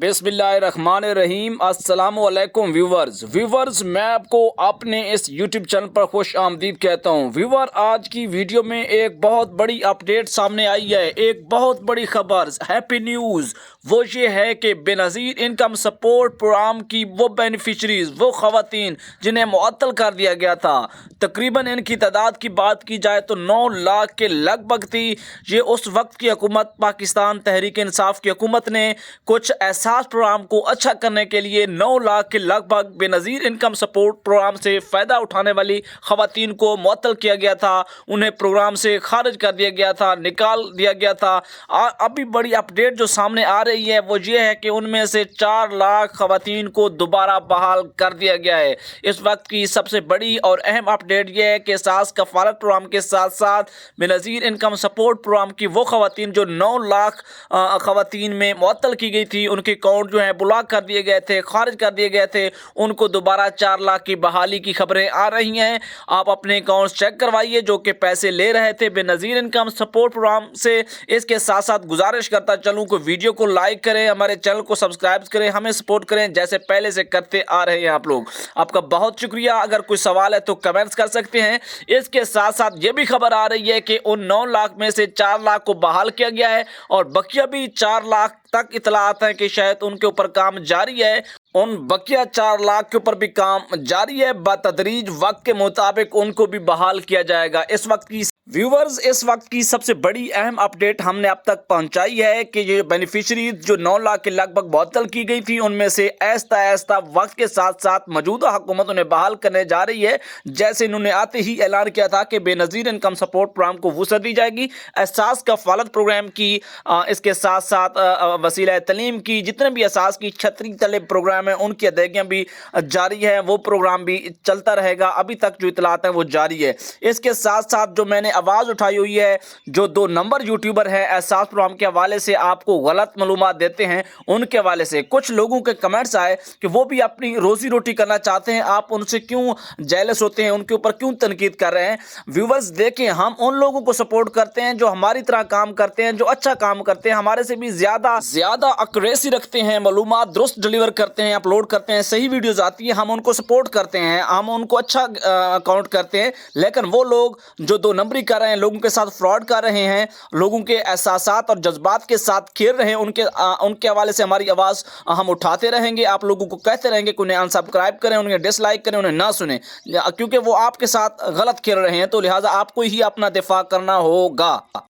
बिस्मिल्लाहिर्रहमानिर्रहीम। अस्सलाम वालेकुम व्यूवर्स, मैं आपको अपने इस यूट्यूब चैनल पर खुश आमदीद कहता हूँ। व्यूवर, आज की वीडियो में एक बहुत बड़ी अपडेट सामने आई है, एक बहुत बड़ी खबर, हैप्पी न्यूज़। वो ये है कि बेनज़ीर इनकम सपोर्ट प्रोग्राम की वो बेनिफिशरीज, वो ख़वातीन जिन्हें मुअत्तल कर दिया गया था, तकरीबन इनकी तादाद की बात की जाए तो 9 लाख के लगभग थी। ये उस वक्त की हुकूमत, पाकिस्तान तहरीक इंसाफ की हुकूमत ने कुछ एहसास प्रोग्राम को अच्छा करने के लिए 9 लाख के लगभग बेनज़ीर इनकम सपोर्ट प्रोग्राम से फ़ायदा उठाने वाली ख़वातीन को मुअत्तल किया गया था, उन्हें प्रोग्राम से खारिज कर दिया गया था, निकाल दिया गया था। अभी बड़ी अपडेट जो सामने आ रही है वो ये है कि उनमें से 4 लाख ख़वातीन को दोबारा बहाल कर दिया गया है। इस वक्त की सबसे बड़ी और अहम अपडेट यह है कि सास कफ़ालत प्रोग्राम के साथ साथ बेनज़ीर इनकम सपोर्ट प्रोग्राम की वो ख़वातीन जो 9 लाख ख़वातीन में मुअत्तल की गई थी, उनके अकाउंट जो है ब्लॉक कर दिए गए थे, खारिज कर दिए गए थे, उनको दोबारा 4 लाख की बहाली की खबरें आ रही हैं। आप अपने अकाउंट्स चेक करवाइए जो कि पैसे ले रहे थे बेनज़ीर इनकम सपोर्ट प्रोग्राम से। इसके साथ साथ गुजारिश करता चलूँ कि वीडियो को लाइक करें, हमारे चैनल को सब्सक्राइब करें, हमें सपोर्ट करें जैसे पहले से करते आ रहे हैं आप लोग। आपका बहुत शुक्रिया। अगर कोई सवाल है तो कमेंट्स कर सकते हैं। इसके साथ साथ ये भी खबर आ रही है कि उन 9 लाख में से 4 लाख को बहाल किया गया है और बकिया भी 4 लाख तक इतलात है कि शायद उनके ऊपर काम जारी है। उन बकिया 4 लाख के ऊपर भी काम जारी है। बतदरीज वक्त के मुताबिक उनको भी बहाल किया जाएगा। इस वक्त की व्यूवर्स, इस वक्त की सबसे बड़ी अहम अपडेट हमने अब तक पहुंचाई है कि ये बेनिफिशरीज जो 9 लाख के लगभग मुअत्तल की गई थी, उनमें से आहिस्ता आहिस्ता वक्त के साथ साथ मौजूदा हुकूमत उन्हें बहाल करने जा रही है। जैसे इन्होंने आते ही ऐलान किया था कि बेनज़ीर इनकम सपोर्ट प्रोग्राम को वुसअत दी जाएगी, एहसास कफ़ालत प्रोग्राम की, इसके साथ साथ वसीला तलीम की, जितने भी एहसास की छतरी तले प्रोग्राम है उनकी अदायगियाँ भी जारी है, वो प्रोग्राम भी चलता रहेगा। अभी तक जो इतलात है वो जारी है। इसके साथ साथ जो मैंने आवाज़ उठाई हुई है, जो 2 नंबर यूट्यूबर हैं एहसास प्रोग्राम के हवाले से आपको गलत मालूमात देते हैं, उनके हवाले से कुछ लोगों के कमेंट्स आए कि वो भी अपनी रोजी रोटी करना चाहते हैं, आप उनसे क्यों जेलस होते हैं, उनके ऊपर क्यों तनकीद कर रहे हैं। व्यूवर्स देखें, हम उन लोगों को सपोर्ट करते हैं जो हमारी तरह काम करते हैं, जो अच्छा काम करते हैं, हमारे से भी ज़्यादा एक्यूरेसी रखते हैं, मालूमात दुरुस्त डिलीवर करते हैं, अपलोड करते हैं, सही वीडियोस आती है, हम उनको सपोर्ट करते हैं, हम उनको अच्छा काउंट करते हैं। लेकिन वो लोग जो 2 नंबरी कर रहे हैं, लोगों के साथ फ्रॉड कर रहे हैं, लोगों के एहसासात और जज्बात के साथ खेल रहे हैं, उनके हवाले से हमारी आवाज़ हम उठाते रहेंगे, आप लोगों को कहते रहेंगे कि उन्हें अनसब्सक्राइब करें, उन्हें डिसलाइक करें, उन्हें ना सुने, क्योंकि वो आपके साथ गलत खेल रहे हैं। तो लिहाजा आपको ही अपना दिफा करना होगा।